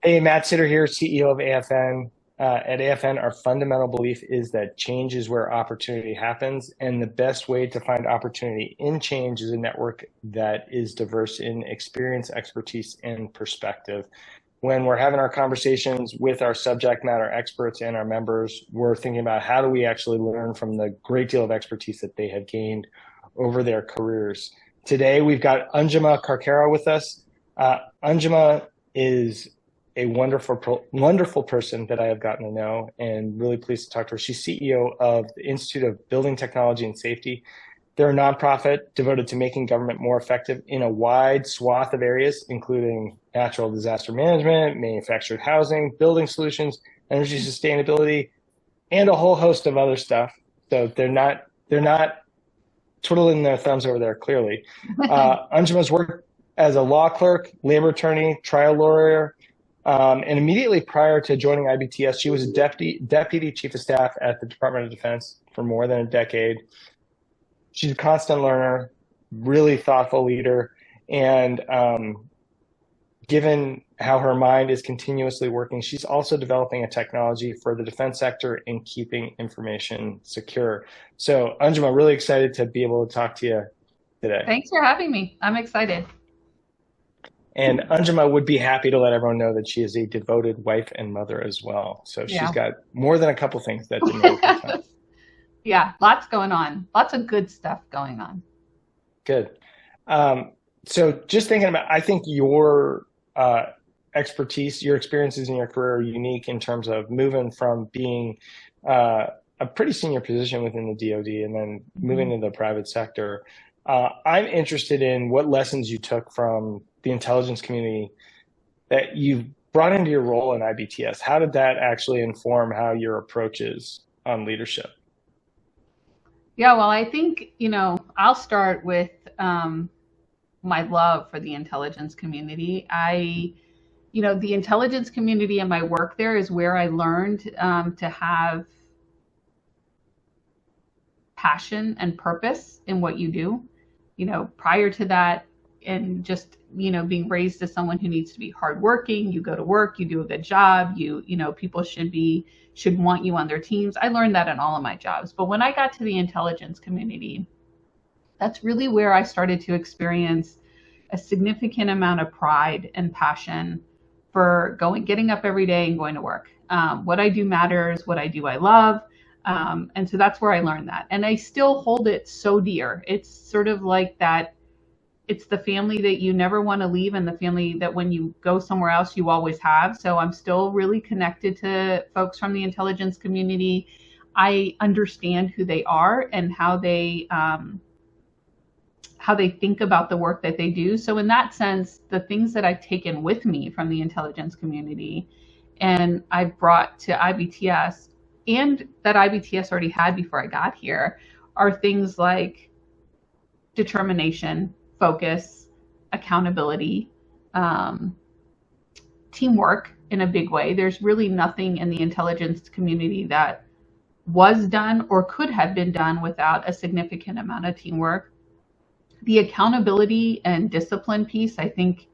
Hey, Matt Sitter here, CEO of AFN. At AFN, our fundamental belief is that change is where opportunity happens, and the best way to find opportunity in change is a network that is diverse in experience, expertise, and perspective. When we're having our conversations with our subject matter experts and our members, we're thinking about how do we actually learn from the great deal of expertise that they have gained over their careers. Today, we've got Anjuma Karkera with us. Anjuma is a wonderful person that I have gotten to know, and really pleased to talk to her. She's CEO of the Institute of Building Technology and Safety. They're a nonprofit devoted to making government more effective in a wide swath of areas, including natural disaster management, manufactured housing, building solutions, energy sustainability, and a whole host of other stuff. So they're not twiddling their thumbs over there, clearly. Anjuma's worked as a law clerk, labor attorney, trial lawyer, and immediately prior to joining IBTS, she was a deputy chief of staff at the Department of Defense for more than a decade. She's a constant learner, really thoughtful leader, and given how her mind is continuously working, she's also developing a technology for the defense sector in keeping information secure. So, Anjuma, really excited to be able to talk to you today. Thanks for having me. I'm excited. And Anjuma would be happy to let everyone know that she is a devoted wife and mother as well. So she's got more than a couple things that didn't make sense. Yeah, lots going on. Lots of good stuff going on. Good. So just thinking about, I think your expertise, your experiences in your career are unique in terms of moving from being a pretty senior position within the DoD and then moving into the private sector. I'm interested in what lessons you took from the intelligence community that you've brought into your role in IBTS. How did that actually inform how your approach is on leadership? Yeah, well, I think, I'll start with my love for the intelligence community. The intelligence community and my work there is where I learned to have passion and purpose in what you do. Prior to that, and just, being raised as someone who needs to be hardworking, you go to work, you do a good job, people should want you on their teams. I learned that in all of my jobs. But when I got to the intelligence community, that's really where I started to experience a significant amount of pride and passion for getting up every day and going to work. What I do matters, what I do I love. And so that's where I learned that. And I still hold it so dear. It's sort of like that. It's the family that you never want to leave and the family that when you go somewhere else, you always have. So I'm still really connected to folks from the intelligence community. I understand who they are and how they think about the work that they do. So in that sense, the things that I've taken with me from the intelligence community and I've brought to IBTS and that IBTS already had before I got here are things like determination, focus, accountability, teamwork in a big way. There's really nothing in the intelligence community that was done or could have been done without a significant amount of teamwork. The accountability and discipline piece, I think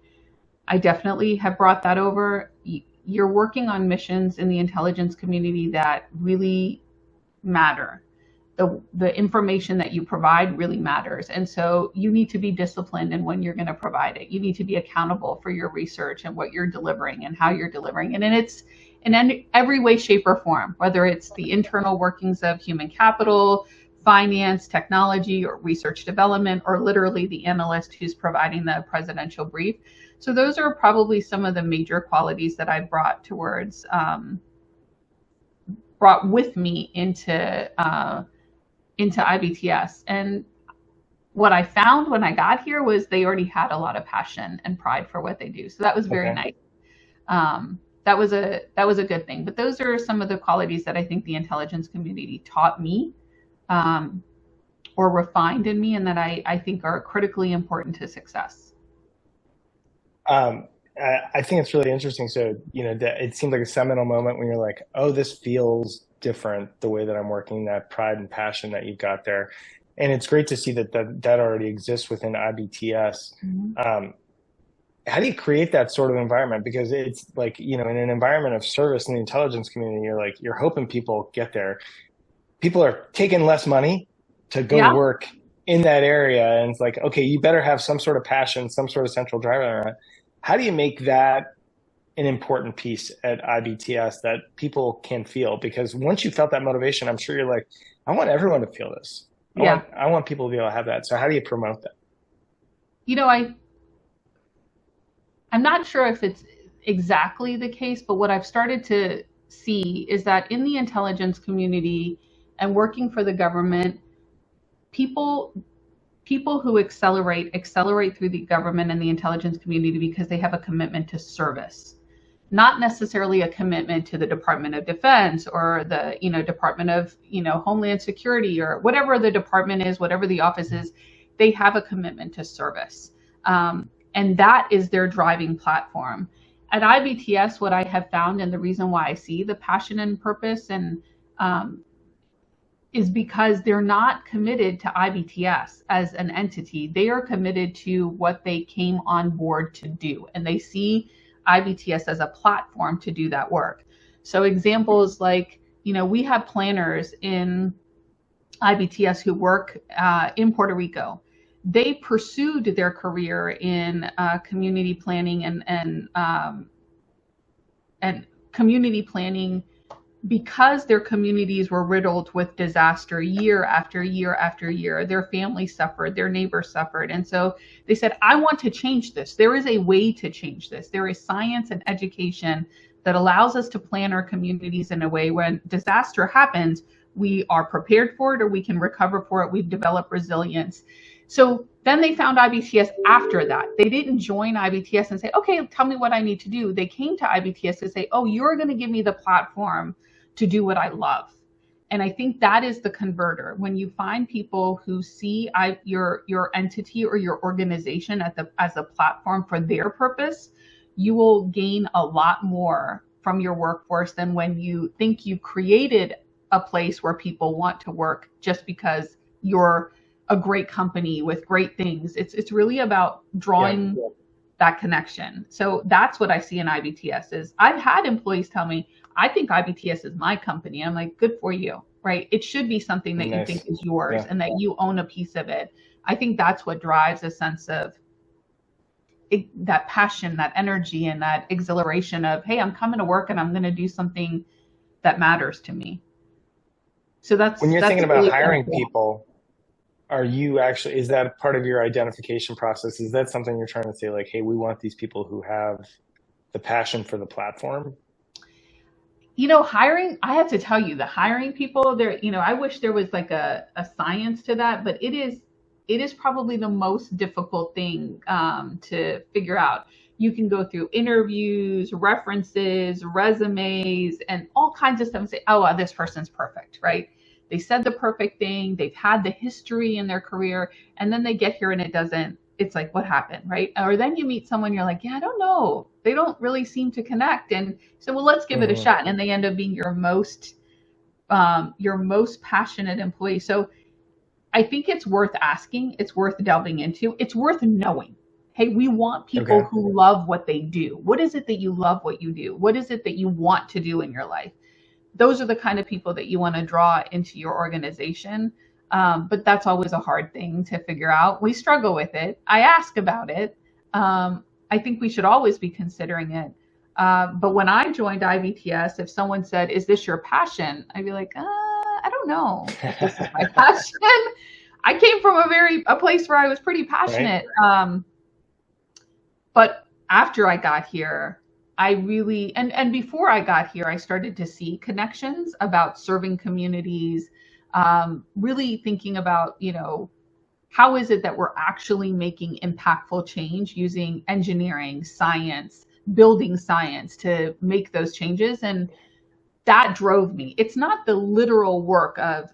I definitely have brought that over. You're working on missions in the intelligence community that really matter. The information that you provide really matters. And so you need to be disciplined in when you're going to provide it. You need to be accountable for your research and what you're delivering and how you're delivering. And it's in every way, shape, or form, whether it's the internal workings of human capital, finance, technology, or research development, or literally the analyst who's providing the presidential brief. So those are probably some of the major qualities that I brought with me into IBTS. And what I found when I got here was they already had a lot of passion and pride for what they do. So that was very nice. That was a good thing. But those are some of the qualities that I think the intelligence community taught me or refined in me and that I think are critically important to success. I think it's really interesting. So, it seemed like a seminal moment when you're like, oh, this feels different, the way that I'm working, that pride and passion that you've got there. And it's great to see that already exists within IBTS. Mm-hmm. how do you create that sort of environment? Because it's like, you know, in an environment of service in the intelligence community, you're like, you're hoping people get there. People are taking less money to go Yeah. work in that area. And it's like, okay, you better have some sort of passion, some sort of central driver. How do you make that an important piece at IBTS that people can feel? Because once you felt that motivation, I'm sure you're like, I want everyone to feel this. Yeah. I want people to be able to have that. So how do you promote that? You know, I'm not sure if it's exactly the case, but what I've started to see is that in the intelligence community and working for the government, people people who accelerate through the government and the intelligence community because they have a commitment to service, not necessarily a commitment to the Department of Defense or the Department of Homeland Security or whatever the department is, whatever the office is. They have a commitment to service, and that is their driving platform. At IBTS, what I have found, and the reason why I see the passion and purpose and is because they're not committed to IBTS as an entity. They are committed to what they came on board to do, and they see IBTS as a platform to do that work. So examples like, we have planners in IBTS who work in Puerto Rico. They pursued their career in community planning and community planning because their communities were riddled with disaster year after year after year. Their families suffered, their neighbors suffered. And so they said, I want to change this. There is a way to change this. There is science and education that allows us to plan our communities in a way when disaster happens, we are prepared for it or we can recover for it. We've developed resilience. So then they found IBTS after that. They didn't join IBTS and say, okay, tell me what I need to do. They came to IBTS to say, oh, you're going to give me the platform to do what I love. And I think that is the converter. When you find people who see your entity or your organization as a platform for their purpose, you will gain a lot more from your workforce than when you think you've created a place where people want to work just because you're a great company with great things. It's really about drawing that connection. So that's what I see in IBTS is I've had employees tell me, I think IBTS is my company. I'm like, good for you, right? It should be something that you think is yours and that you own a piece of it. I think that's what drives a sense of that passion, that energy, and that exhilaration of, hey, I'm coming to work and I'm going to do something that matters to me. So when you're thinking really about hiring people, is that part of your identification process? Is that something you're trying to say like, hey, we want these people who have the passion for the platform? Hiring, I have to tell you, the hiring people there, I wish there was like a science to that, but it is probably the most difficult thing to figure out. You can go through interviews, references, resumes, and all kinds of stuff and say, oh, this person's perfect, right? They said the perfect thing. They've had the history in their career, and then they get here and it doesn't. It's like, what happened, right? Or then you meet someone, you're like, yeah, I don't know. They don't really seem to connect. And so, well, let's give it a shot. And they end up being your most passionate employee. So I think it's worth asking. It's worth delving into. It's worth knowing. Hey, we want people who love what they do. What is it that you love what you do? What is it that you want to do in your life? Those are the kind of people that you want to draw into your organization. But that's always a hard thing to figure out. We struggle with it. I ask about it. I think we should always be considering it. But when I joined IBTS, if someone said, is this your passion? I'd be like, I don't know if this is my passion. I came from a place where I was pretty passionate. Right. But after I got here, I really, and before I got here, I started to see connections about serving communities, really thinking about, how is it that we're actually making impactful change using engineering, science, building science to make those changes. And that drove me. It's not the literal work of,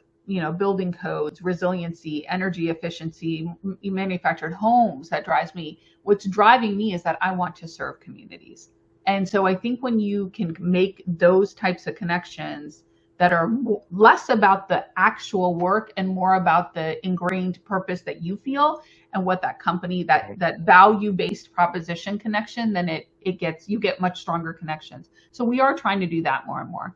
building codes, resiliency, energy efficiency, manufactured homes that drives me. What's driving me is that I want to serve communities. And so I think when you can make those types of connections that are less about the actual work and more about the ingrained purpose that you feel, and what that company, that value-based proposition connection, then you get much stronger connections. So we are trying to do that more and more.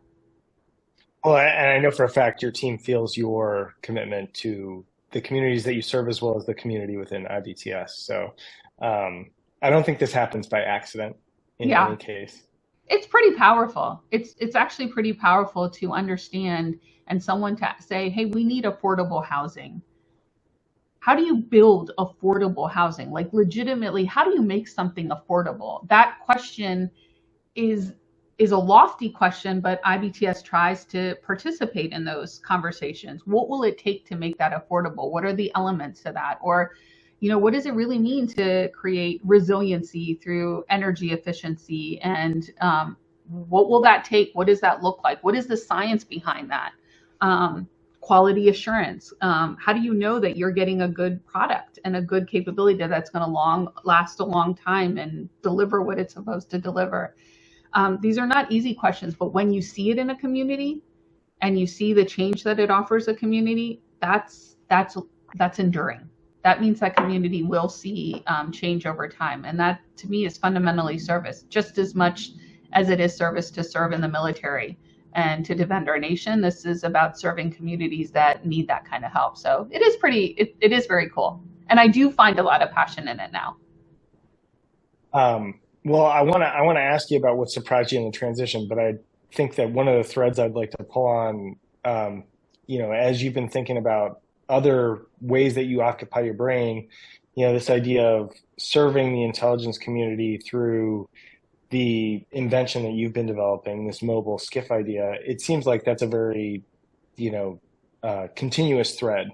Well, and I know for a fact your team feels your commitment to the communities that you serve as well as the community within IBTS. So I don't think this happens by accident in any case. It's pretty powerful. It's actually pretty powerful to understand and someone to say, hey, we need affordable housing. How do you build affordable housing? Like legitimately, how do you make something affordable? That question is a lofty question, but IBTS tries to participate in those conversations. What will it take to make that affordable? What are the elements to that? Or, what does it really mean to create resiliency through energy efficiency? And what will that take? What does that look like? What is the science behind that? Quality assurance. How do you know that you're getting a good product and a good capability that's going to last a long time and deliver what it's supposed to deliver? These are not easy questions, but when you see it in a community and you see the change that it offers a community, that's enduring. That means that community will see change over time. And that to me is fundamentally service, just as much as it is service to serve in the military and to defend our nation. This is about serving communities that need that kind of help. So it is very cool. And I do find a lot of passion in it now. Well, I want to ask you about what surprised you in the transition, but I think that one of the threads I'd like to pull on, as you've been thinking about other ways that you occupy your brain, this idea of serving the intelligence community through the invention that you've been developing, this mobile skiff idea. It seems like that's a very, continuous thread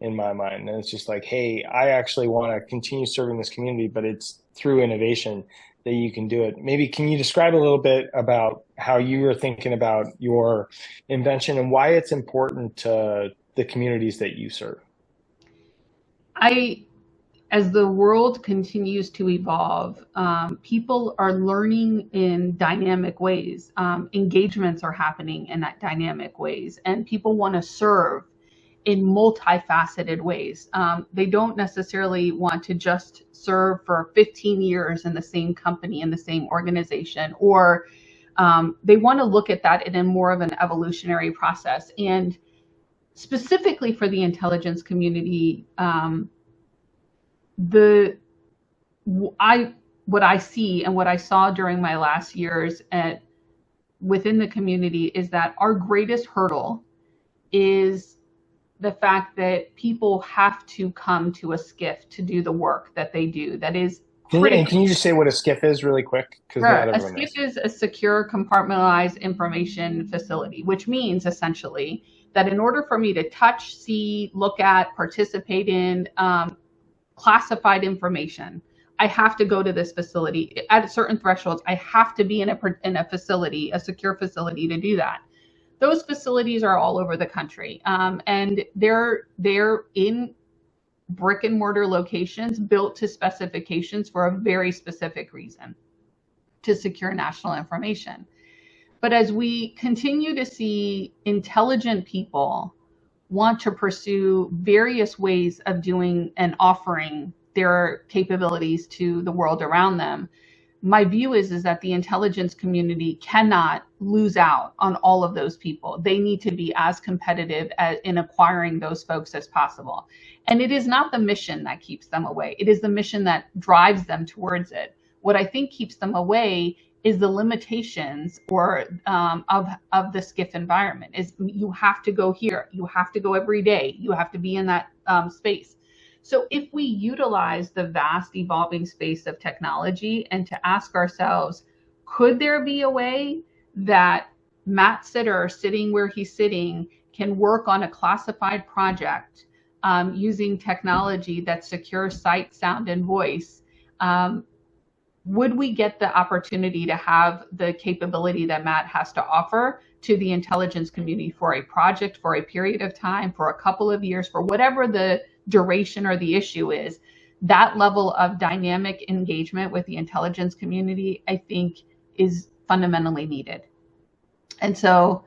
in my mind. And it's just like, hey, I actually want to continue serving this community, but it's through innovation that you can do it. Maybe can you describe a little bit about how you were thinking about your invention and why it's important to the communities that you serve? As the world continues to evolve, people are learning in dynamic ways. Engagements are happening in that dynamic ways, and people want to serve in multifaceted ways. They don't necessarily want to just serve for 15 years in the same company, in the same organization, or they want to look at that in a more of an evolutionary process. And specifically for the intelligence community, what I see and what I saw during my last years within the community is that our greatest hurdle is the fact that people have to come to a SCIF to do the work that they do. That is critical. Can you just say what a SCIF is really quick? Sure. A SCIF is a secure compartmentalized information facility, which means essentially that in order for me to touch, see, look at, participate in classified information, I have to go to this facility at certain thresholds. I have to be in a facility, a secure facility, to do that. Those facilities are all over the country, and they're in brick and mortar locations built to specifications for a very specific reason, to secure national information. But as we continue to see intelligent people want to pursue various ways of doing and offering their capabilities to the world around them, my view is that the intelligence community cannot lose out on all of those people. They need to be as competitive in acquiring those folks as possible. And it is not the mission that keeps them away. It is the mission that drives them towards it. What I think keeps them away is the limitations of the SCIF environment. Is you have to go here, you have to go every day, you have to be in that space. So if we utilize the vast evolving space of technology and to ask ourselves, could there be a way that Matt Sitter, sitting where he's sitting, can work on a classified project using technology that secures sight, sound, and voice? Would we get the opportunity to have the capability that Matt has to offer to the intelligence community for a project, for a period of time, for a couple of years, for whatever the duration or the issue is? That level of dynamic engagement with the intelligence community, I think, is fundamentally needed. And so,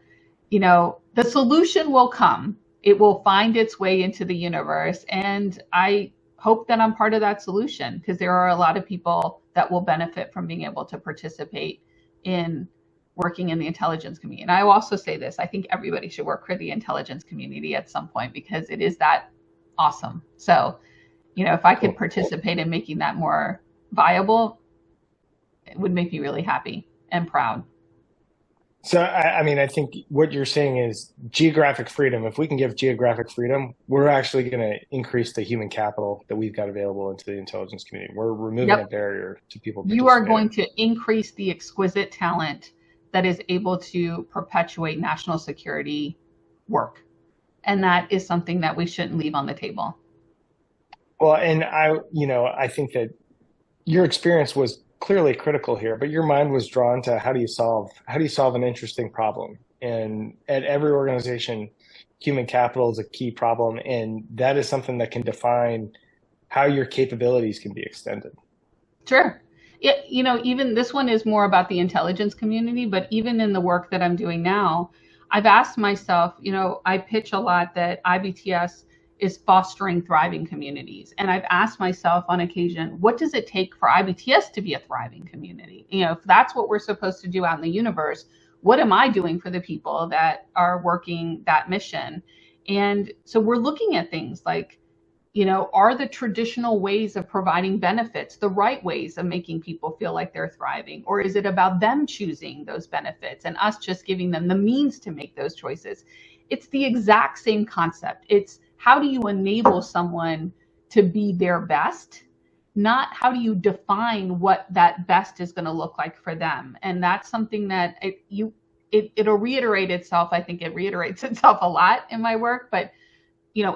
the solution will come. It will find its way into the universe. And I hope that I'm part of that solution, because there are a lot of people that will benefit from being able to participate in working in the intelligence community. And I will also say this, I think everybody should work for the intelligence community at some point, because it is that awesome. So, if I could participate in making that more viable, it would make me really happy and proud. So, I think what you're saying is geographic freedom. If we can give geographic freedom, we're actually going to increase the human capital that we've got available into the intelligence community. We're removing a barrier to people. You are going to increase the exquisite talent that is able to perpetuate national security work. And that is something that we shouldn't leave on the table. Well, and I think that your experience was clearly critical here, but your mind was drawn to how do you solve an interesting problem? And at every organization, human capital is a key problem, and that is something that can define how your capabilities can be extended. Sure. Even this one is more about the intelligence community, but even in the work that I'm doing now, I've asked myself, I pitch a lot that IBTS is fostering thriving communities. And I've asked myself on occasion, what does it take for IBTS to be a thriving community? If that's what we're supposed to do out in the universe, what am I doing for the people that are working that mission? And so we're looking at things like, are the traditional ways of providing benefits the right ways of making people feel like they're thriving? Or is it about them choosing those benefits and us just giving them the means to make those choices? It's the exact same concept. It's how do you enable someone to be their best, not how do you define what that best is going to look like for them. And that's something that it'll reiterate itself. I think it reiterates itself a lot in my work, but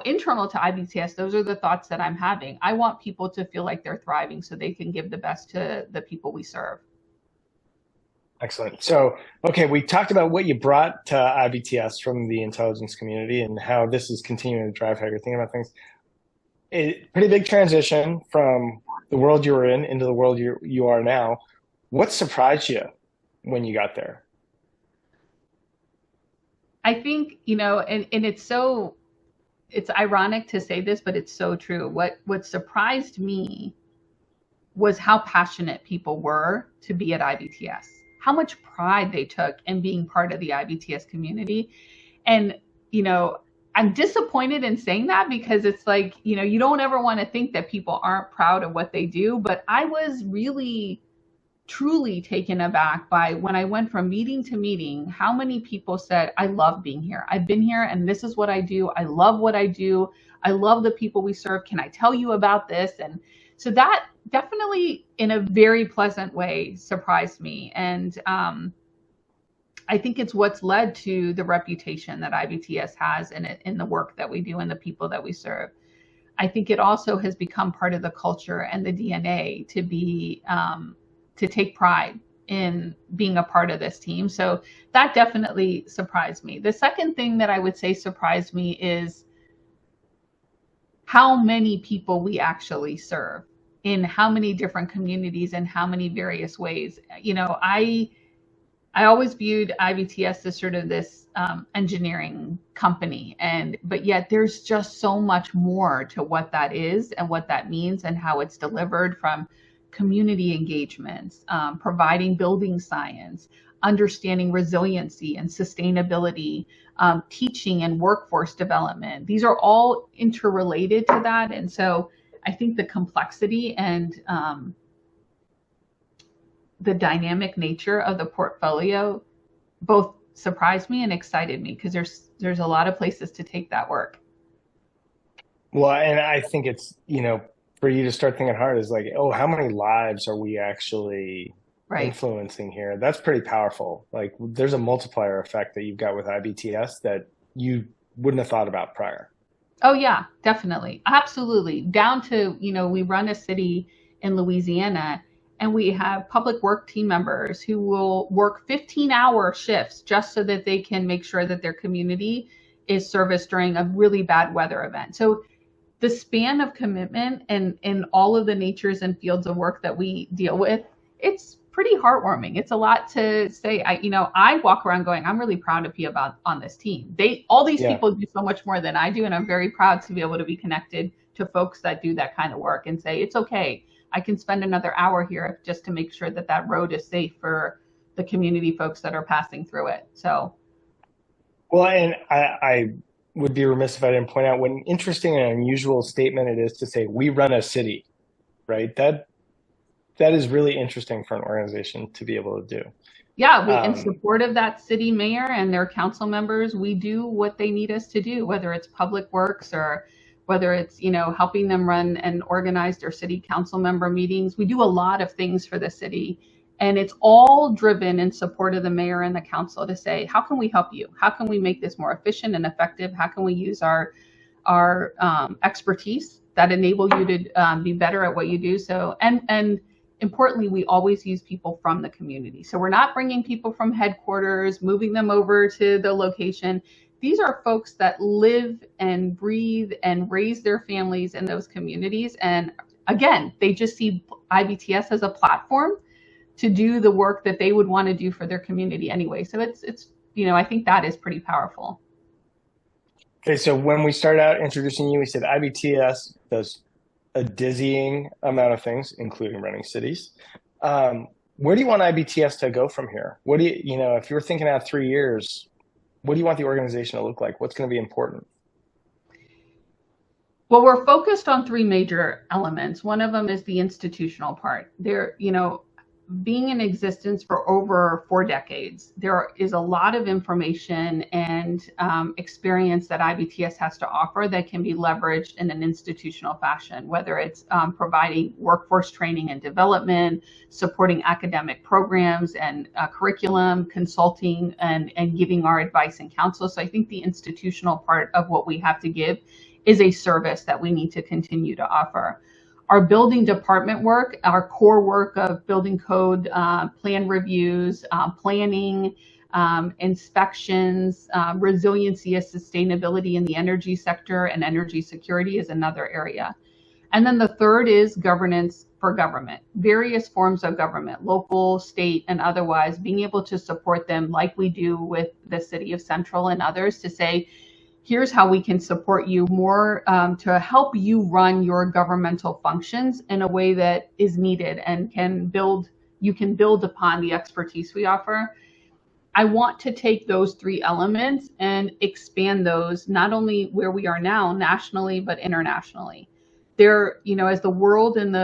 internal to IBTS, those are the thoughts that I'm having. I want people to feel like they're thriving so they can give the best to the people we serve. Excellent. So, okay, we talked about what you brought to IBTS from the intelligence community and how this is continuing to drive how you're thinking about things. A pretty big transition from the world you were in into the world you are now. What surprised you when you got there? I think, and it's ironic to say this, but it's so true. What surprised me was how passionate people were to be at IBTS, how much pride they took in being part of the IBTS community. And, I'm disappointed in saying that, because it's like, you don't ever want to think that people aren't proud of what they do. But I was really, truly taken aback by when I went from meeting to meeting, how many people said, I love being here. I've been here and this is what I do. I love what I do. I love the people we serve. Can I tell you about this? And so that definitely, in a very pleasant way, surprised me. And I think it's what's led to the reputation that IBTS has in the work that we do and the people that we serve. I think it also has become part of the culture and the DNA to be to take pride in being a part of this team. So that definitely surprised me. The second thing that I would say surprised me is how many people we actually serve in how many different communities and how many various ways. I always viewed IBTS as sort of this engineering company, but yet there's just so much more to what that is and what that means and how it's delivered, from community engagements, providing building science, understanding resiliency and sustainability, teaching and workforce development. These are all interrelated to that. And so I think the complexity and the dynamic nature of the portfolio both surprised me and excited me, because there's a lot of places to take that work. Well, and I think it's, for you to start thinking hard is like, oh, how many lives are we actually influencing here? That's pretty powerful. Like, there's a multiplier effect that you've got with IBTS that you wouldn't have thought about prior. Oh yeah, definitely. Absolutely. Down to, we run a city in Louisiana, and we have public work team members who will work 15-hour shifts just so that they can make sure that their community is serviced during a really bad weather event. So the span of commitment and all of the natures and fields of work that we deal with, it's pretty heartwarming. It's a lot to say. I walk around going, I'm really proud to be on this team. All these people do so much more than I do, and I'm very proud to be able to be connected to folks that do that kind of work and say, it's okay, I can spend another hour here just to make sure that that road is safe for the community folks that are passing through it. So. Well, and I would be remiss if I didn't point out what an interesting and unusual statement it is to say, we run a city, right? That is really interesting for an organization to be able to do. Yeah, we, in support of that city mayor and their council members, we do what they need us to do, whether it's public works or whether it's, you know, helping them run and organize their city council member meetings. We do a lot of things for the city, and it's all driven in support of the mayor and the council to say, how can we help you? How can we make this more efficient and effective? How can we use our expertise that enable you to be better at what you do? So, and importantly, we always use people from the community. So we're not bringing people from headquarters, moving them over to the location. These are folks that live and breathe and raise their families in those communities. And again, they just see IBTS as a platform to do the work that they would want to do for their community anyway. So it's you know, I think that is pretty powerful. Okay, so when we started out introducing you, we said IBTS does a dizzying amount of things, including running cities. Where do you want IBTS to go from here? What do you know, if you're thinking out 3 years, what do you want the organization to look like? What's going to be important? Well, we're focused on 3 major elements. One of them is the institutional part. There, you know, being in existence for over 4 decades, there is a lot of information and experience that IBTS has to offer that can be leveraged in an institutional fashion, whether it's providing workforce training and development, supporting academic programs and curriculum, consulting, and giving our advice and counsel. So I think the institutional part of what we have to give is a service that we need to continue to offer. Our building department work, our core work of building code, plan reviews, planning, inspections, resiliency and sustainability in the energy sector and energy security is another area. And then the third is governance for government, various forms of government, local, state, and otherwise, being able to support them like we do with the City of Central and others to say, here's how we can support you more to help you run your governmental functions in a way that is needed and you can build upon the expertise we offer. I want to take those 3 elements and expand those not only where we are now nationally, but internationally. There, you know, as the world and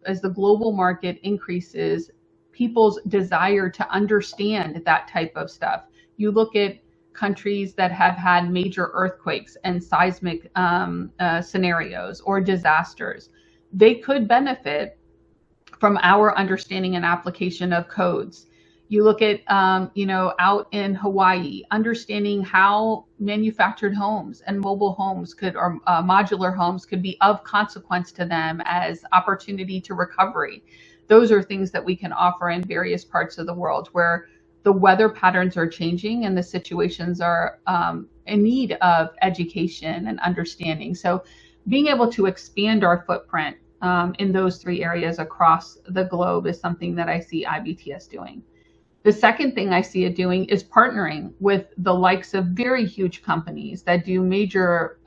as the global market increases, people's desire to understand that type of stuff. You look at countries that have had major earthquakes and seismic scenarios or disasters, they could benefit from our understanding and application of codes. You look at, you know, out in Hawaii, understanding how manufactured homes and mobile homes or modular homes could be of consequence to them as opportunity to recovery. Those are things that we can offer in various parts of the world where the weather patterns are changing and the situations are in need of education and understanding. So being able to expand our footprint in those 3 areas across the globe is something that I see IBTS doing. The second thing I see it doing is partnering with the likes of very huge companies that do major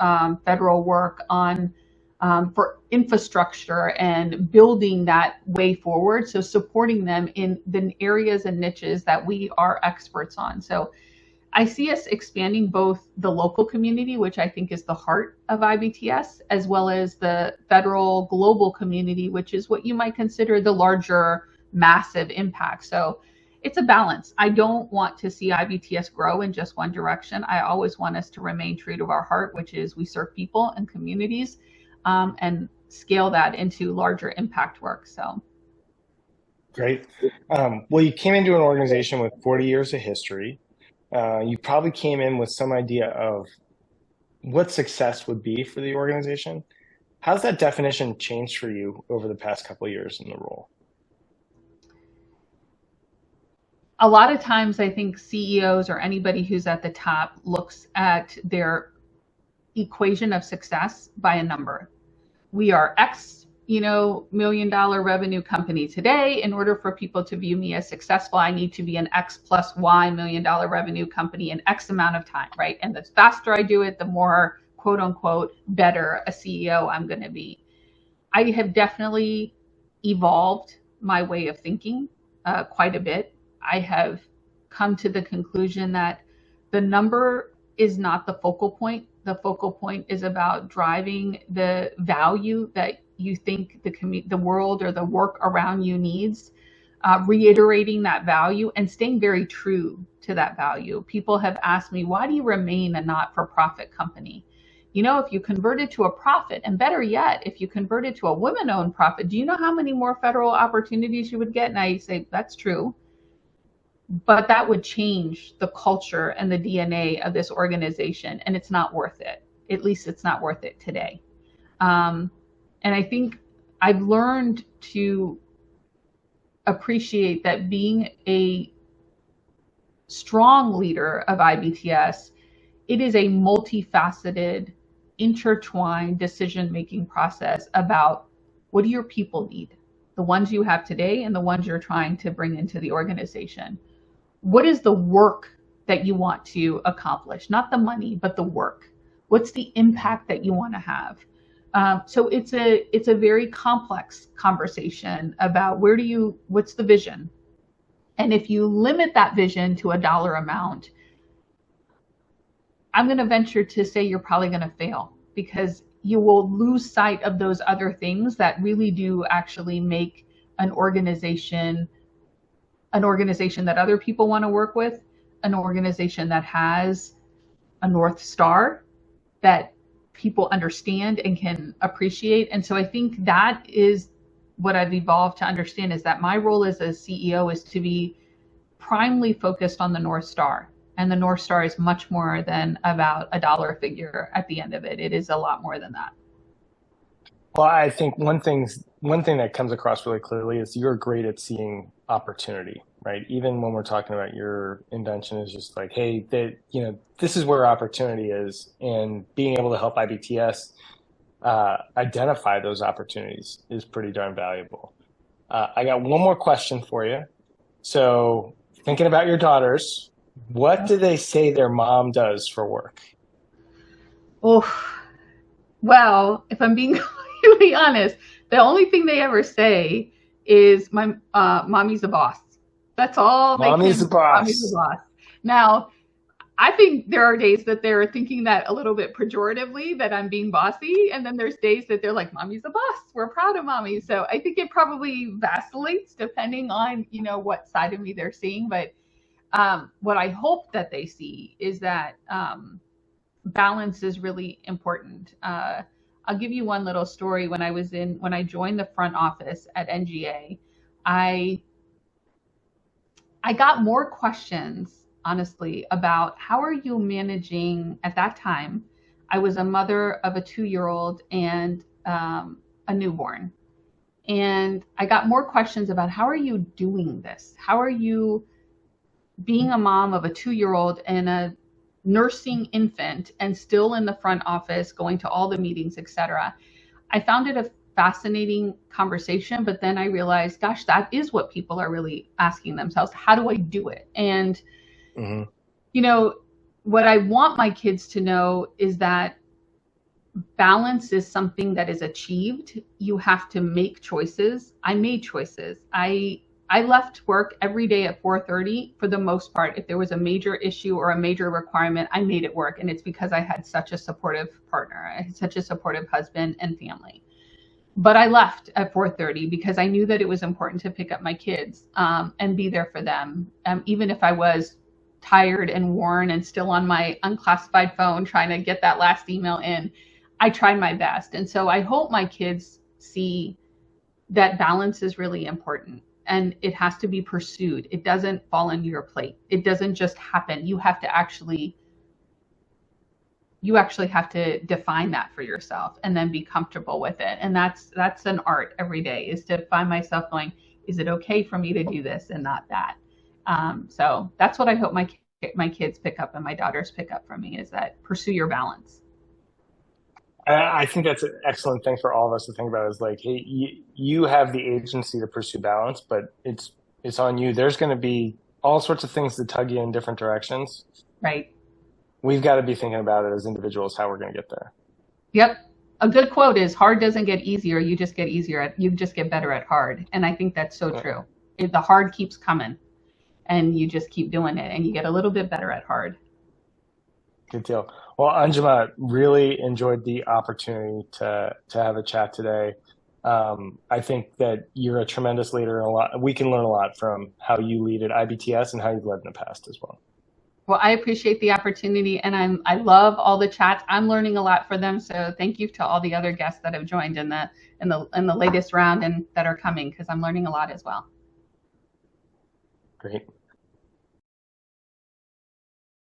federal work on for infrastructure and building that way forward. So supporting them in the areas and niches that we are experts on. So I see us expanding both the local community, which I think is the heart of IBTS, as well as the federal global community, which is what you might consider the larger massive impact. So it's a balance. I don't want to see IBTS grow in just one direction. I always want us to remain true to our heart, which is we serve people and communities. And scale that into larger impact work. So great. Well, you came into an organization with 40 years of history. You probably came in with some idea of what success would be for the organization. How's that definition changed for you over the past couple of years in the role? A lot of times I think CEOs or anybody who's at the top looks at their equation of success by a number. We are X, you know, $1 million revenue company today. In order for people to view me as successful, I need to be an X plus Y $1 million revenue company in X amount of time, right? And the faster I do it, the more quote unquote better a CEO I'm going to be. I have definitely evolved my way of thinking quite a bit. I have come to the conclusion that the number is not the focal point. The focal point is about driving the value that you think the world or the work around you needs, reiterating that value and staying very true to that value. People have asked me, why do you remain a not-for-profit company? You know, if you converted to a profit, and better yet, if you converted to a women-owned profit, do you know how many more federal opportunities you would get? And I say, that's true. But that would change the culture and the DNA of this organization, and it's not worth it. At least it's not worth it today. And I think I've learned to appreciate that being a strong leader of IBTS, it is a multifaceted, intertwined decision-making process about what do your people need, the ones you have today and the ones you're trying to bring into the organization. What is the work that you want to accomplish? Not the money, but the work. What's the impact that you want to have? So it's a very complex conversation about what's the vision? And if you limit that vision to a dollar amount, I'm going to venture to say you're probably going to fail, because you will lose sight of those other things that really do actually make an organization that other people want to work with, an organization that has a North Star that people understand and can appreciate. And so I think that is what I've evolved to understand, is that my role as a CEO is to be primarily focused on the North Star. And the North Star is much more than about a dollar figure at the end of it. It is a lot more than that. Well, I think one thing that comes across really clearly is you're great at seeing opportunity, right? Even when we're talking about your invention is just like, hey, this is where opportunity is, and being able to help IBTS identify those opportunities is pretty darn valuable. I got one more question for you. So thinking about your daughters, what do they say their mom does for work? Oh, well, if I'm being completely honest, the only thing they ever say is my mommy's a boss. That's all they can. Mommy's a boss. Mommy's a boss. Now, I think there are days that they're thinking that a little bit pejoratively, that I'm being bossy. And then there's days that they're like, mommy's a boss. We're proud of mommy. So I think it probably vacillates depending on, what side of me they're seeing. But what I hope that they see is that balance is really important. I'll give you one little story. When I joined the front office at NGA, I got more questions, honestly, about how are you managing, at that time, I was a mother of a 2-year-old and a newborn. And I got more questions about how are you doing this? How are you being a mom of a 2-year-old and a nursing infant and still in the front office, going to all the meetings, etc. I found it a fascinating conversation, but then I realized, gosh, that is what people are really asking themselves. How do I do it? And, what I want my kids to know is that balance is something that is achieved. You have to make choices. I made choices. I left work every day at 4:30 for the most part. If there was a major issue or a major requirement, I made it work. And it's because I had such a supportive partner. I had such a supportive husband and family. But I left at 4:30 because I knew that it was important to pick up my kids and be there for them. Even if I was tired and worn and still on my unclassified phone trying to get that last email in, I tried my best. And so I hope my kids see that balance is really important. And it has to be pursued. It doesn't fall into your plate. It doesn't just happen. You have to actually have to define that for yourself and then be comfortable with it. And that's an art every day, is to find myself going, is it okay for me to do this and not that? So that's what I hope my kids pick up and my daughters pick up from me, is that pursue your balance. I think that's an excellent thing for all of us to think about, is like, hey, you have the agency to pursue balance, but it's on you. There's going to be all sorts of things that tug you in different directions. Right. we've got to be thinking about it as individuals, how we're going to get there. Yep. A good quote is hard doesn't get easier. You just get you just get better at hard. And I think that's so true. The hard keeps coming and you just keep doing it and you get a little bit better at hard. Good deal. Well, Anjuma, really enjoyed the opportunity to have a chat today. I think that you're a tremendous leader, and we can learn a lot from how you lead at IBTS and how you've led in the past as well. Well, I appreciate the opportunity, and I love all the chats. I'm learning a lot for them, so thank you to all the other guests that have joined in the latest round and that are coming, because I'm learning a lot as well. Great.